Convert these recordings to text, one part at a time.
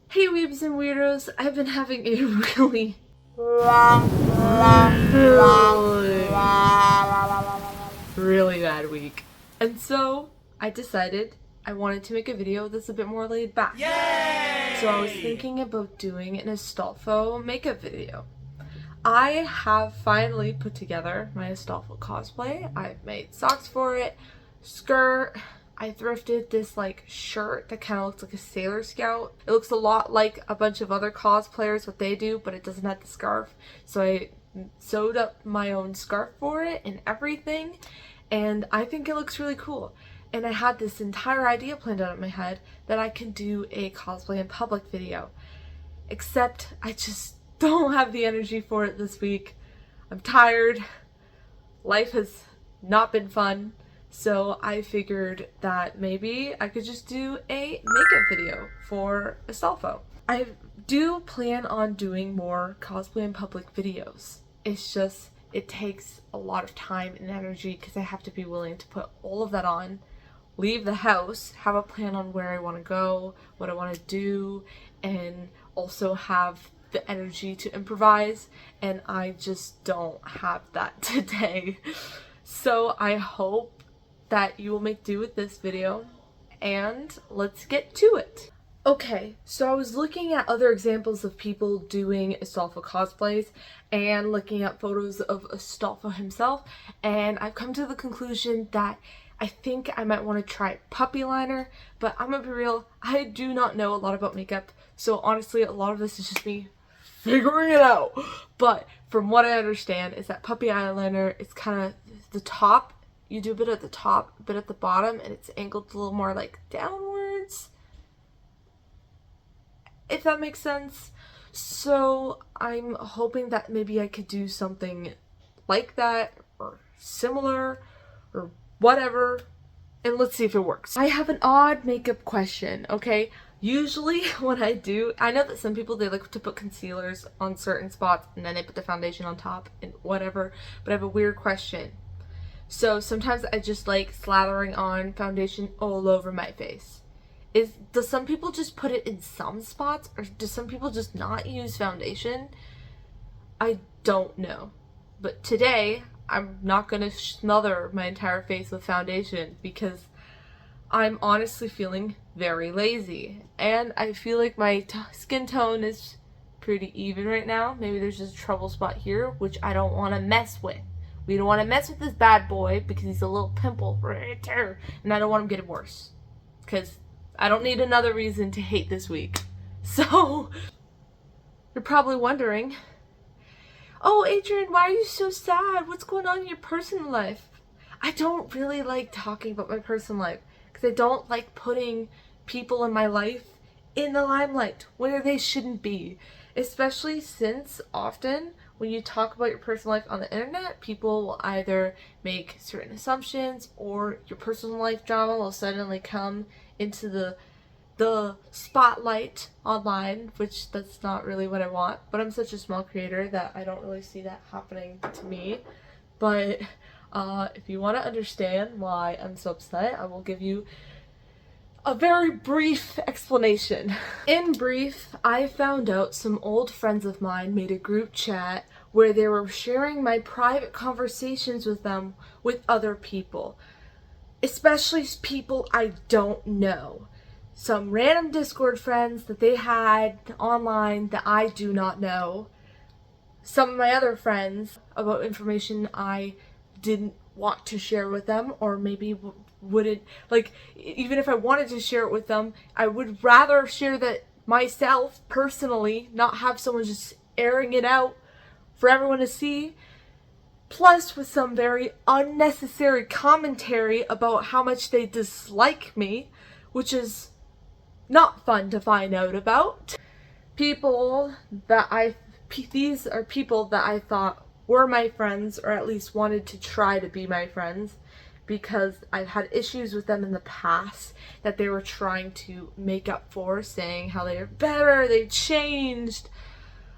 Hey weebs and weirdos, I've been having a really bad week. And so I decided I wanted to make a video that's a bit more laid back. Yay! So I was thinking about doing an Astolpho makeup video. I have finally put together my Astolpho cosplay. I've made socks for it, skirt. I thrifted this like shirt that kind of looks like a Sailor Scout. It looks a lot like a bunch of other cosplayers, what they do, but it doesn't have the scarf. So I sewed up my own scarf for it and everything, and I think it looks really cool. And I had this entire idea planned out in my head that I can do a cosplay in public video. Except I just don't have the energy for it this week. I'm tired. Life has not been fun. So I figured that maybe I could just do a makeup video for Astolpho. I do plan on doing more cosplay in public videos. It's just, it takes a lot of time and energy because I have to be willing to put all of that on, leave the house, have a plan on where I want to go, what I want to do, and also have the energy to improvise, and I just don't have that today. So I hope that you will make do with this video, and let's get to it. Okay, so I was looking at other examples of people doing Astolpho cosplays and looking at photos of Astolpho himself, and I've come to the conclusion that I think I might want to try puppy liner, but I'm gonna be real, I do not know a lot about makeup, so honestly a lot of this is just me figuring it out. But from what I understand is that puppy eyeliner is kind of the top. You do a bit at the top, a bit at the bottom, and it's angled a little more like downwards, if that makes sense. So I'm hoping that maybe I could do something like that or similar or whatever, and let's see if it works. I have an odd makeup question, okay? Usually when I know that some people, they like to put concealers on certain spots and then they put the foundation on top and whatever, but I have a weird question. So sometimes I just like slathering on foundation all over my face. Does some people just put it in some spots, or do some people just not use foundation? I don't know. But today, I'm not gonna smother my entire face with foundation because I'm honestly feeling very lazy. And I feel like my skin tone is pretty even right now. Maybe there's just a trouble spot here, which I don't want to mess with. We don't want to mess with this bad boy because he's a little pimple right there, and I don't want him getting worse because I don't need another reason to hate this week. So you're probably wondering, oh Adrian, why are you so sad? What's going on in your personal life? I don't really like talking about my personal life because I don't like putting people in my life in the limelight where they shouldn't be, especially since often when you talk about your personal life on the internet, people will either make certain assumptions or your personal life drama will suddenly come into the spotlight online, which that's not really what I want. But I'm such a small creator that I don't really see that happening to me. But if you want to understand why I'm so upset, I will give you a very brief explanation. In brief, I found out some old friends of mine made a group chat where they were sharing my private conversations with them with other people, especially people I don't know. Some random Discord friends that they had online that I do not know. Some of my other friends about information I didn't want to share with them, or maybe wouldn't, like, even if I wanted to share it with them, I would rather share that myself personally, not have someone just airing it out for everyone to see, plus with some very unnecessary commentary about how much they dislike me, which is not fun to find out about. These are people that I thought were my friends, or at least wanted to try to be my friends, because I've had issues with them in the past that they were trying to make up for, saying how they're better, they've changed.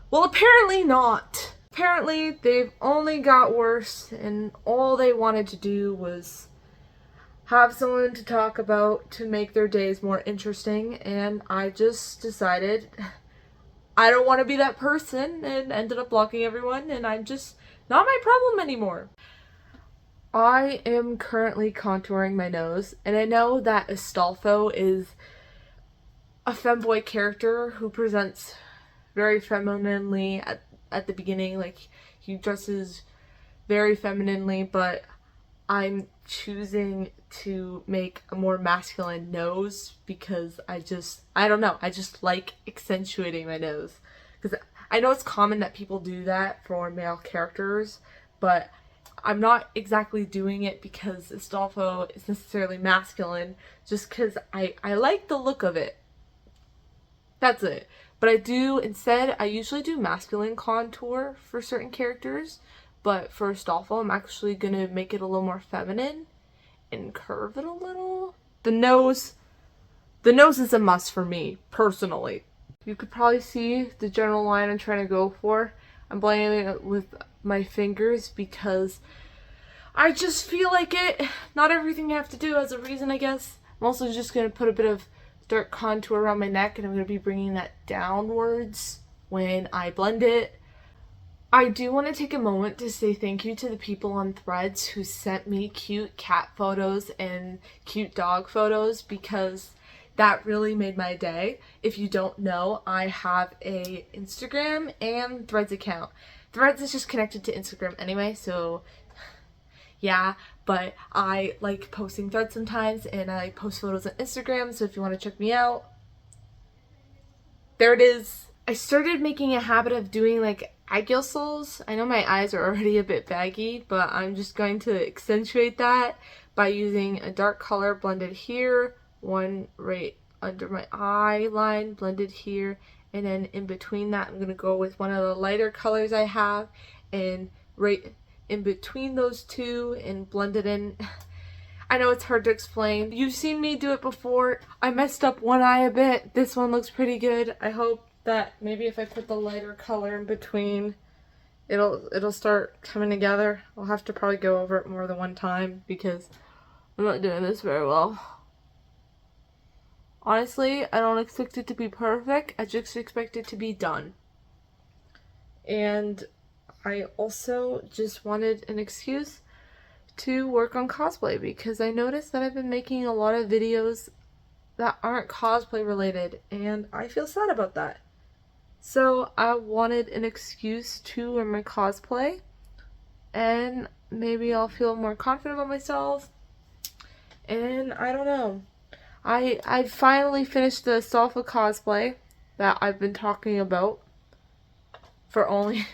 Well, apparently not. Apparently they've only got worse, and all they wanted to do was have someone to talk about to make their days more interesting, and I just decided I don't want to be that person and ended up blocking everyone, and I'm just not my problem anymore. I am currently contouring my nose, and I know that Astolpho is a femboy character who presents very femininely at the beginning. Like, he dresses very femininely, but I'm choosing to make a more masculine nose because I don't know, I just like accentuating my nose. Because I know it's common that people do that for male characters, but I'm not exactly doing it because Astolpho is necessarily masculine, just because I like the look of it. That's it. But I usually do masculine contour for certain characters, but for Astolpho, I'm actually gonna make it a little more feminine and curve it a little. The nose is a must for me, personally. You could probably see the general line I'm trying to go for. I'm blending it with my fingers because I just feel like it. Not everything I have to do has a reason, I guess. I'm also just going to put a bit of dark contour around my neck, and I'm going to be bringing that downwards when I blend it. I do want to take a moment to say thank you to the people on Threads who sent me cute cat photos and cute dog photos, because that really made my day. If you don't know, I have a Instagram and Threads account. Threads is just connected to Instagram anyway, so yeah, but I like posting Threads sometimes, and I post photos on Instagram, so if you want to check me out, there it is. I started making a habit of doing like agisols. I know my eyes are already a bit baggy, but I'm just going to accentuate that by using a dark color blended here, one right under my eye line blended here, and then in between that I'm going to go with one of the lighter colors I have and right in between those two and blend it in. I know it's hard to explain. You've seen me do it before. I messed up one eye a bit. This one looks pretty good. I hope that maybe if I put the lighter color in between, it'll start coming together. I'll have to probably go over it more than one time because I'm not doing this very well. Honestly, I don't expect it to be perfect. I just expect it to be done. And I also just wanted an excuse to work on cosplay because I noticed that I've been making a lot of videos that aren't cosplay related, and I feel sad about that. So I wanted an excuse to wear my cosplay, and maybe I'll feel more confident about myself, and I don't know. I finally finished the Astolpho cosplay that I've been talking about for only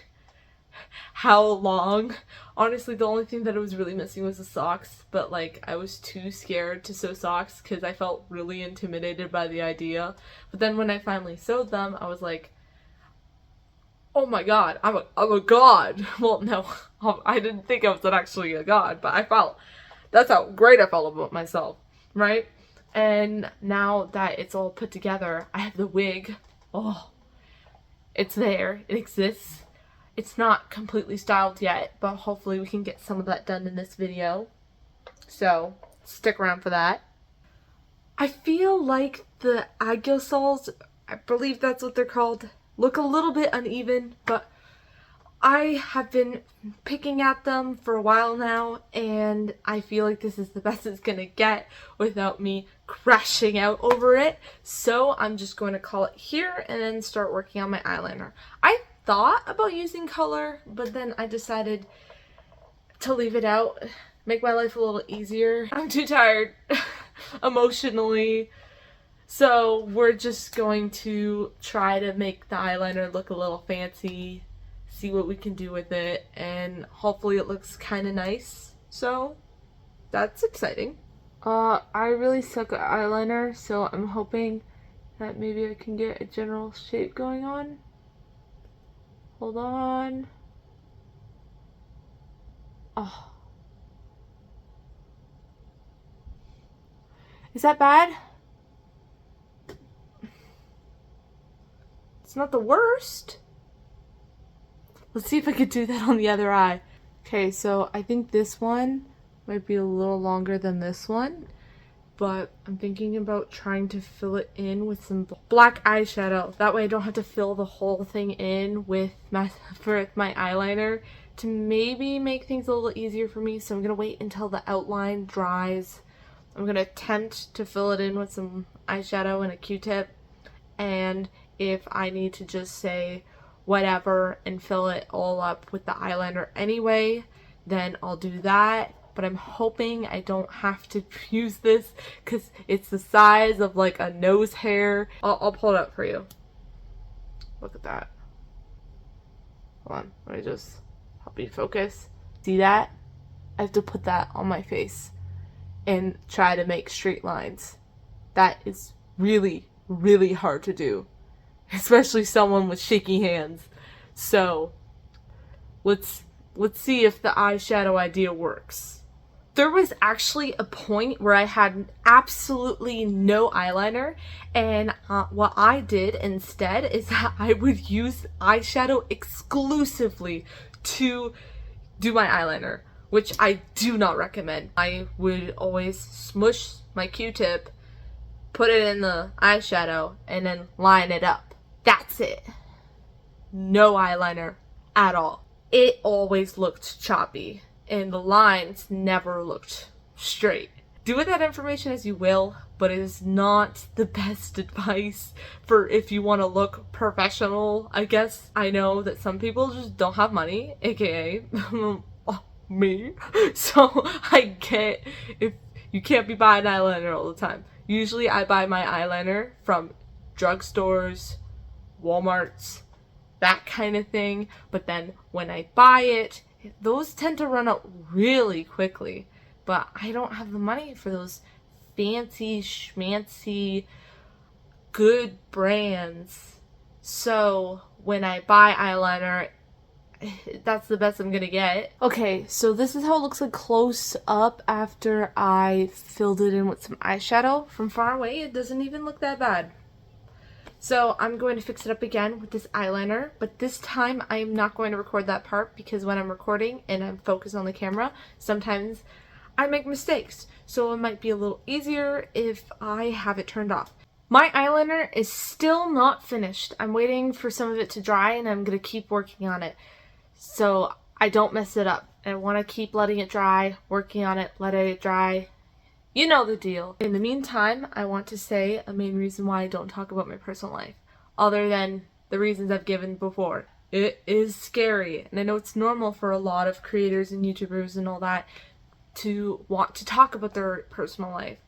how long? Honestly, the only thing that I was really missing was the socks, but like I was too scared to sew socks because I felt really intimidated by the idea. But then when I finally sewed them, I was like, oh my god, I'm a god. Well, no, I didn't think I was actually a god, but that's how great I felt about myself, right? And now that it's all put together, I have the wig. Oh, it's there. It exists. It's not completely styled yet, but hopefully we can get some of that done in this video. So, stick around for that. I feel like the agisols, I believe that's what they're called, look a little bit uneven, but I have been picking at them for a while now, and I feel like this is the best it's gonna get without me crashing out over it. So I'm just going to call it here and then start working on my eyeliner. I thought about using color, but then I decided to leave it out, make my life a little easier. I'm too tired emotionally, so we're just going to try to make the eyeliner look a little fancy, see what we can do with it, and hopefully it looks kind of nice. So that's exciting. I really suck at eyeliner, so I'm hoping that maybe I can get a general shape going on. Hold on. Oh. Is that bad? It's not the worst. Let's see if I could do that on the other eye. Okay, so I think this one might be a little longer than this one, but I'm thinking about trying to fill it in with some black eyeshadow. That way I don't have to fill the whole thing in with my eyeliner, to maybe make things a little easier for me. So I'm gonna wait until the outline dries. I'm gonna attempt to fill it in with some eyeshadow and a Q-tip, and if I need to just say whatever and fill it all up with the eyeliner anyway, then I'll do that. But I'm hoping I don't have to use this because it's the size of like a nose hair. I'll pull it up for you. Look at that. Hold on, let me just help you focus. See that? I have to put that on my face and try to make straight lines. That is really, really hard to do, especially someone with shaky hands. So let's see if the eyeshadow idea works. There was actually a point where I had absolutely no eyeliner, and what I did instead is that I would use eyeshadow exclusively to do my eyeliner, which I do not recommend. I would always smush my Q-tip, put it in the eyeshadow, and then line it up. That's it. No eyeliner at all. It always looked choppy, and the lines never looked straight. Do with that information as you will, but it is not the best advice for if you want to look professional, I guess. I know that some people just don't have money, aka me. So I get if you can't be buying eyeliner all the time. Usually I buy my eyeliner from drugstores, Walmarts, that kind of thing. But then when I buy it, those tend to run out really quickly. But I don't have the money for those fancy schmancy good brands. So when I buy eyeliner, that's the best I'm gonna get. Okay, so this is how it looks like close up after I filled it in with some eyeshadow. From far away, it doesn't even look that bad. So I'm going to fix it up again with this eyeliner, but this time I'm not going to record that part because when I'm recording and I'm focused on the camera, sometimes I make mistakes. So it might be a little easier if I have it turned off. My eyeliner is still not finished. I'm waiting for some of it to dry and I'm going to keep working on it so I don't mess it up. I want to keep letting it dry, working on it, letting it dry. You know the deal. In the meantime, I want to say a main reason why I don't talk about my personal life, other than the reasons I've given before. It is scary, and I know it's normal for a lot of creators and YouTubers and all that to want to talk about their personal life,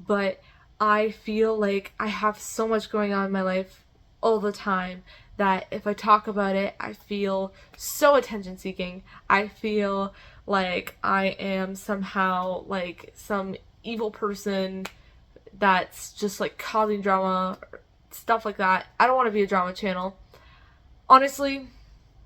but I feel like I have so much going on in my life all the time that if I talk about it, I feel so attention seeking. I feel like I am somehow like some evil person that's just like causing drama, stuff like that. I don't want to be a drama channel. Honestly,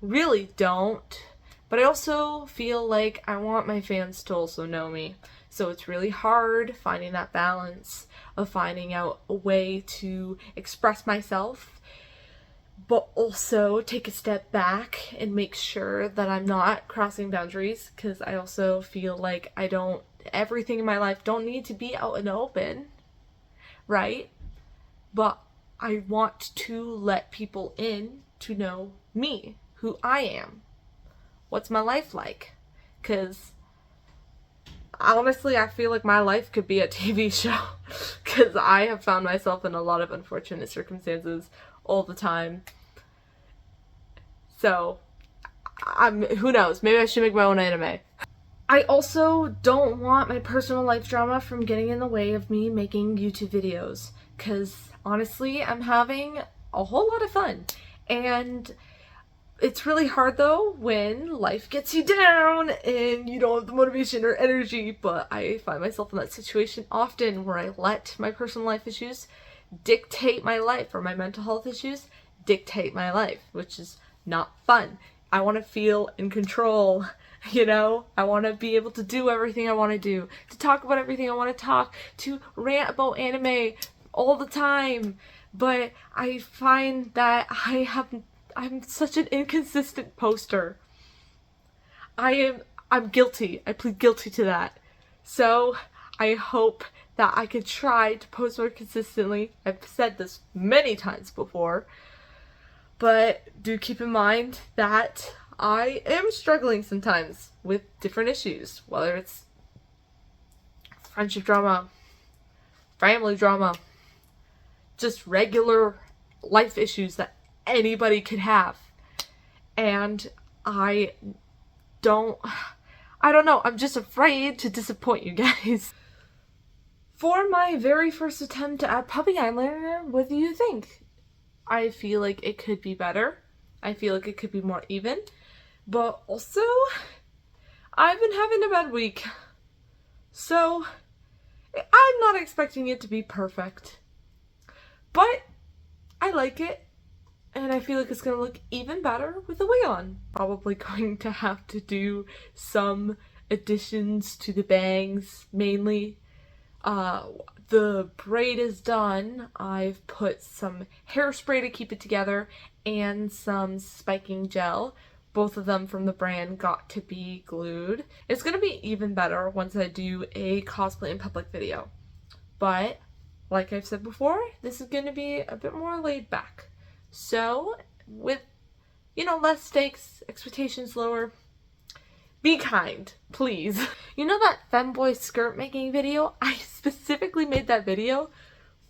really don't. But I also feel like I want my fans to also know me. So it's really hard finding that balance of finding out a way to express myself, but also take a step back and make sure that I'm not crossing boundaries, because I also feel like everything in my life don't need to be out in the open, right? But I want to let people in to know me, who I am, what's my life like, because honestly I feel like my life could be a TV show, because I have found myself in a lot of unfortunate circumstances all the time. So who knows, maybe I should make my own anime. I also don't want my personal life drama from getting in the way of me making YouTube videos, because honestly, I'm having a whole lot of fun. And it's really hard though when life gets you down and you don't have the motivation or energy, but I find myself in that situation often where I let my personal life issues dictate my life, or my mental health issues dictate my life, which is not fun. I want to feel in control. You know, I want to be able to do everything I want to do, to talk about everything I want to talk, to rant about anime all the time. But I find that I'm such an inconsistent poster. I'm guilty. I plead guilty to that. So I hope that I could try to post more consistently. I've said this many times before, but do keep in mind that I am struggling sometimes with different issues, whether it's friendship drama, family drama, just regular life issues that anybody could have. And I don't know, I'm just afraid to disappoint you guys. For my very first attempt to add puppy eyeliner, what do you think? I feel like it could be better. I feel like it could be more even. But also, I've been having a bad week. So, I'm not expecting it to be perfect. But, I like it. And I feel like it's going to look even better with the wig on. Probably going to have to do some additions to the bangs, mainly. The braid is done. I've put some hairspray to keep it together and some spiking gel. Both of them from the brand Got to Be glued. It's going to be even better once I do a cosplay in public video. But, like I've said before, this is going to be a bit more laid back. So, with, less stakes, expectations lower, be kind, please. You know that femboy skirt making video? I specifically made that video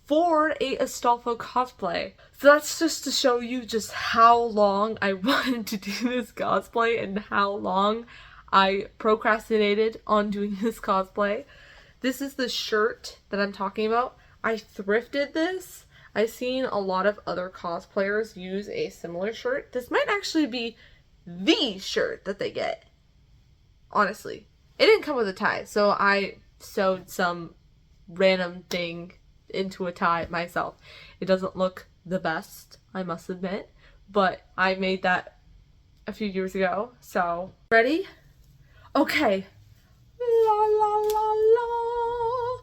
for a Astolpho cosplay. So that's just to show you just how long I wanted to do this cosplay and how long I procrastinated on doing this cosplay. This is the shirt that I'm talking about. I thrifted this. I've seen a lot of other cosplayers use a similar shirt. This might actually be the shirt that they get. Honestly. It didn't come with a tie, so I sewed some random thing into a tie myself. It doesn't look the best, I must admit, but I made that a few years ago, so. Ready? Okay. La la la la.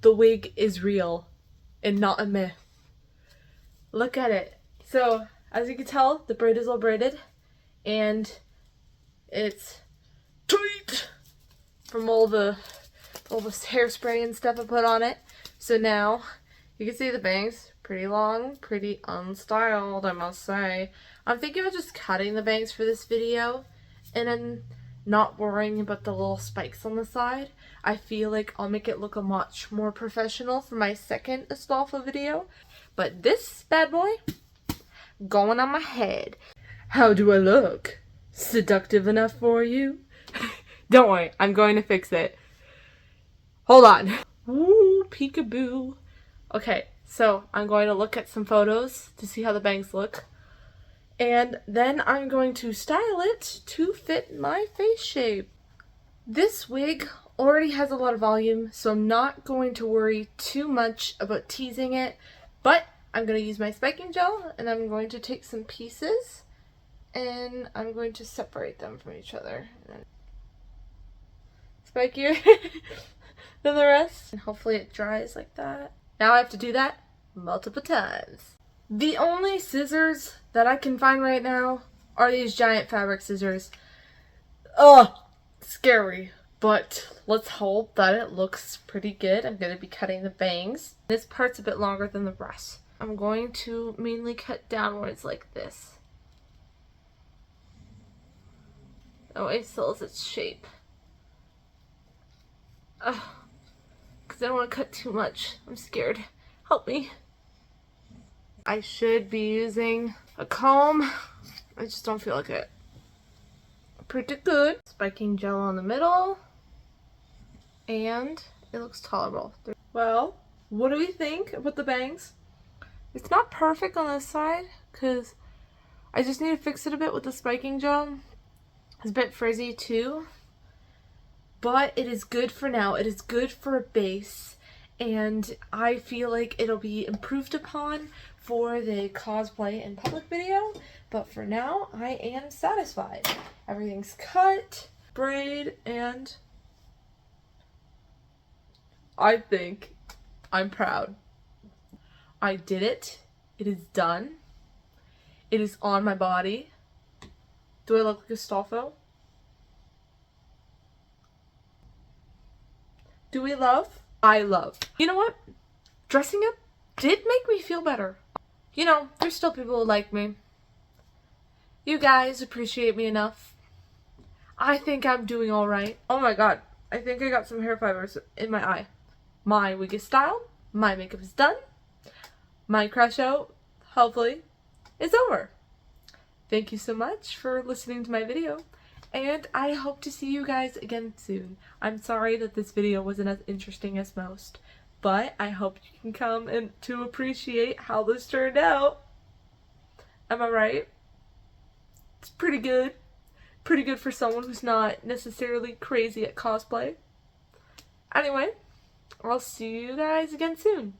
The wig is real and not a myth. Look at it. So, as you can tell, the braid is all braided, and it's tight from all the hairspray and stuff I put on it. So now you can see the bangs, pretty long, pretty unstyled, I must say. I'm thinking of just cutting the bangs for this video and then not worrying about the little spikes on the side. I feel like I'll make it look a much more professional for my second Astolpho video. But this bad boy, going on my head. How do I look? Seductive enough for you? Don't worry, I'm going to fix it. Hold on. Ooh, peekaboo. Okay, so I'm going to look at some photos to see how the bangs look. And then I'm going to style it to fit my face shape. This wig already has a lot of volume, so I'm not going to worry too much about teasing it. But I'm going to use my spiking gel, and I'm going to take some pieces, and I'm going to separate them from each other. Spikier than the rest. And hopefully it dries like that. Now I have to do that multiple times. The only scissors that I can find right now are these giant fabric scissors. Ugh, scary. But let's hope that it looks pretty good. I'm going to be cutting the bangs. This part's a bit longer than the rest. I'm going to mainly cut downwards like this. Oh, it still has its shape. Ugh. Because I don't want to cut too much. I'm scared. Help me. I should be using a comb. I just don't feel like it. Pretty good. Spiking gel on the middle. And it looks tolerable. Well, what do we think about the bangs? It's not perfect on this side because I just need to fix it a bit with the spiking gel. It's a bit frizzy too. But it is good for now. It is good for a base. And I feel like it'll be improved upon for the cosplay in public video. But for now, I am satisfied. Everything's cut, braid, and I think I'm proud. I did it. It is done. It is on my body. Do I look like Astolpho? do we love? I love. You know what? Dressing up did make me feel better. You know, there's still people who like me. You guys appreciate me enough. I think I'm doing alright. Oh my god, I think I got some hair fibers in my eye. My wig is styled, my makeup is done, my crash out, hopefully, is over. Thank you so much for listening to my video, and I hope to see you guys again soon. I'm sorry that this video wasn't as interesting as most, but I hope you can come and to appreciate how this turned out. Am I right? It's pretty good. Pretty good for someone who's not necessarily crazy at cosplay. Anyway, I'll see you guys again soon.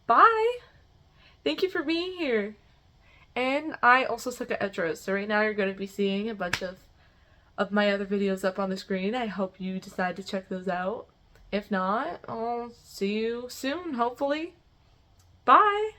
Bye! Thank you for being here. And I also suck at intros, so right now you're going to be seeing a bunch of my other videos up on the screen. I hope you decide to check those out. If not, I'll see you soon, hopefully. Bye!